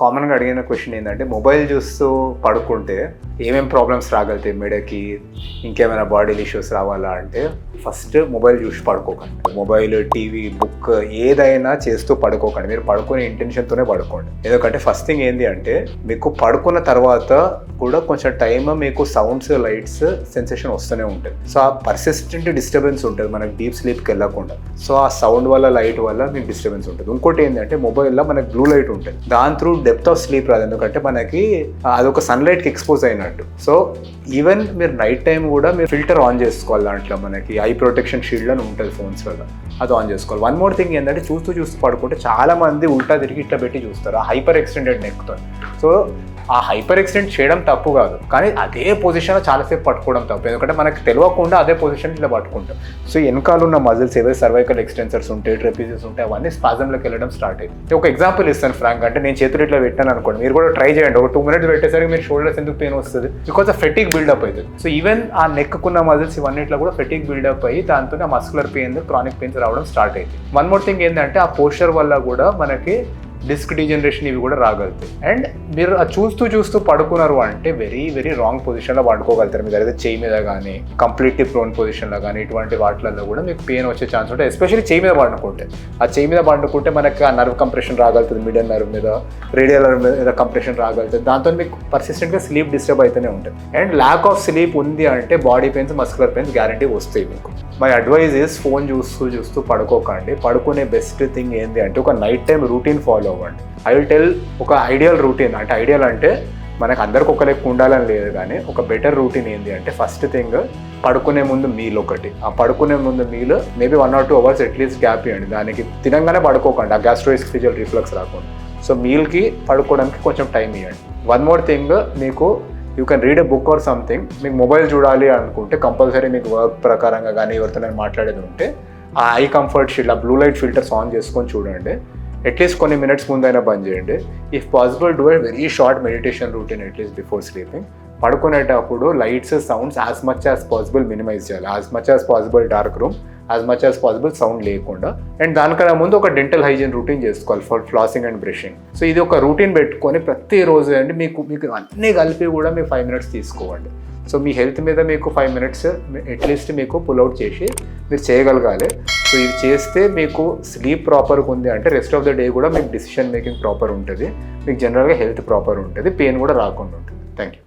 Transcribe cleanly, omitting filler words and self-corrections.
కామన్గా అడిగిన క్వశ్చన్ ఏంటంటే మొబైల్ చూస్తూ పడుకుంటే ఏమేమి ప్రాబ్లమ్స్ రాగలుగుతాయి మెడకి, ఇంకేమైనా బాడీ ఇష్యూస్ రావాలా అంటే ఫస్ట్ మొబైల్ చూసి పడుకోకండి. మొబైల్, టీవీ, బుక్ ఏదైనా చేస్తూ పడుకోకండి. మీరు పడుకునే ఇంటెన్షన్తోనే పడుకోండి. ఎందుకంటే ఫస్ట్ థింగ్ ఏంటి అంటే మీకు పడుకున్న తర్వాత కూడా కొంచెం టైం మీకు సౌండ్స్, లైట్స్, సెన్సేషన్ వస్తూనే ఉంటుంది. సో ఆ పర్సిస్టెంట్ డిస్టర్బెన్స్ ఉంటుంది మనకి డీప్ స్లీప్కి వెళ్ళకుండా. సో ఆ సౌండ్ వల్ల, లైట్ వల్ల మీకు డిస్టర్బెన్స్ ఉంటుంది. ఇంకోటి ఏంటంటే మొబైల్లో మనకి బ్లూ లైట్ ఉంటుంది, దాని త్రూ డెప్త్ ఆఫ్ స్లీప్ రాదు. ఎందుకంటే మనకి అదొక సన్లైట్కి ఎక్స్పోజ్ అయినట్టు. సో ఈవెన్ మీరు నైట్ టైం కూడా మీరు ఫిల్టర్ ఆన్ చేసుకోవాలి. దాంట్లో మనకి ఐ ప్రొటెక్షన్ షీల్డ్ అని ఉంటుంది ఫోన్స్ వల్ల, అది ఆన్ చేసుకోవాలి. వన్ మోర్ థింగ్ ఏంటంటే చూస్తూ పడుకుంటే చాలా మంది ఉల్టా తిరిగి ఇట్లా పెట్టి చూస్తారు, ఆ హైపర్ ఎక్స్టెండెడ్ నెక్తో. సో ఆ హైపర్ ఎక్స్టెండ్ చేయడం తప్పు కాదు, కానీ అదే పొజిషన్లో చాలాసేపు పట్టుకోవడం తప్పు. ఎందుకంటే మనకి తెలియకుండా అదే పొజిషన్ ఇట్లా పట్టుకుంటాం. సో వెనకాల ఉన్న మజిల్స్ ఏవైతే సర్వైకల్ ఎక్స్టెన్సర్స్ ఉంటాయి, ట్రెపీజెస్ ఉంటాయి, అవన్నీ స్పాజంలోకి వెళ్ళడం స్టార్ట్ అయ్యింది. ఒక ఎగ్జాంపుల్ ఇస్తాను ఫ్రాంక్. అంటే నేను చేతులు ఇట్లా పెట్టాను అనుకోండి, మీరు కూడా ట్రై చేయండి. ఒక 2 minutes పెట్టేసరికి మీరు షోల్డర్స్ ఎందుకు పెయిన్ వస్తుంది? బికాజ్ ఆ ఫెటిక్ బిల్డప్ అవుతుంది. సో ఈవెన్ ఆ నెక్కున్న మజిల్స్ ఇవన్నిట్లో కూడా ఫెటిక్ బిల్డప్ అయ్యి దాంతో ఆ మస్కులర్ పెయిన్, క్రానిక్ పెయిన్స్ రావడం స్టార్ట్ అయింది. వన్ మోర్ థింగ్ ఏంటంటే ఆ పోస్చర్ వల్ల కూడా మనకి డిస్క్ డీజనరేషన్ ఇవి కూడా రాగలుగుతాయి. అండ్ మీరు చూస్తూ పడుకున్నారు అంటే వెరీ వెరీ రాంగ్ పొజిషన్లో పడుకోగలుగుతారు. మీరు అయితే చేయి మీద కానీ, కంప్లీట్లీ ప్రోన్ పొజిషన్లో కానీ, ఇటువంటి వాటిల్లో కూడా మీకు పెయిన్ వచ్చే ఛాన్స్ ఉంటాయి. ఎస్పెషల్లీ చేయి మీద పడుకుంటే, ఆ చేయి మీద పడుకుంటే మనకి ఆ నర్వ్ కంప్రెషన్ రాగలుగుతుంది, మిడిల్ నర్వ్ మీద, రేడియల్ నర్వ్ మీద కంప్రెషన్ రాగలుగుతుంది. దాంతో మీకు పర్సిస్టెంట్గా స్లీప్ డిస్టర్బ్ అయితేనే ఉంటుంది. అండ్ ల్యాక్ ఆఫ్ స్లీప్ ఉంది అంటే body pains, muscular pains guarantee వస్తాయి మీకు. మై అడ్వైజ్ ఈజ్ ఫోన్ చూస్తూ పడుకోకండి. పడుకునే బెస్ట్ థింగ్ ఏంటి అంటే ఒక నైట్ టైం రూటీన్ ఫాలో అవ్వండి. ఐ విల్ టెల్ ఒక ఐడియల్ రూటీన్. అంటే ఐడియల్ అంటే మనకు అందరికి ఒక లెక్క ఉండాలని లేదు, కానీ ఒక బెటర్ రూటీన్ ఏంటి అంటే ఫస్ట్ థింగ్ పడుకునే ముందు మీల్ ఒకటి. ఆ పడుకునే ముందు meal maybe 1 or 2 hours at least gap ఇవ్వండి. దానికి తినంగానే పడుకోకండి, ఆ గ్యాస్ట్రోఎస్ఫిజియల్ రిఫ్లక్స్ రాకుండా. సో మీల్కి పడుకోవడానికి కొంచెం టైం ఇవ్వండి. వన్ మోర్ థింగ్, మీకు you can read a book or something. మీకు మొబైల్ చూడాలి అనుకుంటే కంపల్సరీ మీకు వర్క్ ప్రకారంగా కానీ ఎవరితో నేను మాట్లాడేది ఉంటే ఆ ఐ కంఫర్ట్ షీల్డ్, ఆ బ్లూ లైట్ ఫిల్టర్స్ ఆన్ చేసుకొని చూడండి. అట్లీస్ట్ కొన్ని మినిట్స్ ముందైనా బంద్ చేయండి. If possible do a very short meditation routine at least before sleeping. పడుకునేటప్పుడు lights, sounds as much as possible minimise చేయాలి. As much as possible dark room, as much as possible sound లేకుండా. And దానికన్నా ముందు ఒక dental hygiene routine చేసుకోవాలి for flossing and brushing. So ఇది ఒక routine పెట్టుకొని ప్రతిరోజు అండి మీకు అన్నీ కలిపి కూడా మీకు 5 minutes తీసుకోవండి. సో మీ హెల్త్ మీద మీకు 5 minutes అట్లీస్ట్ మీకు పుల్అవుట్ చేసి మీరు చేయగలగాలి. సో ఇది చేస్తే మీకు స్లీప్ ప్రాపర్గా ఉంది అంటే రెస్ట్ ఆఫ్ ద డే కూడా మీకు డిసిషన్ మేకింగ్ ప్రాపర్ ఉంటుంది, మీకు జనరల్గా హెల్త్ ప్రాపర్ ఉంటుంది, పెయిన్ కూడా రాకుండా ఉంటుంది. Thank you.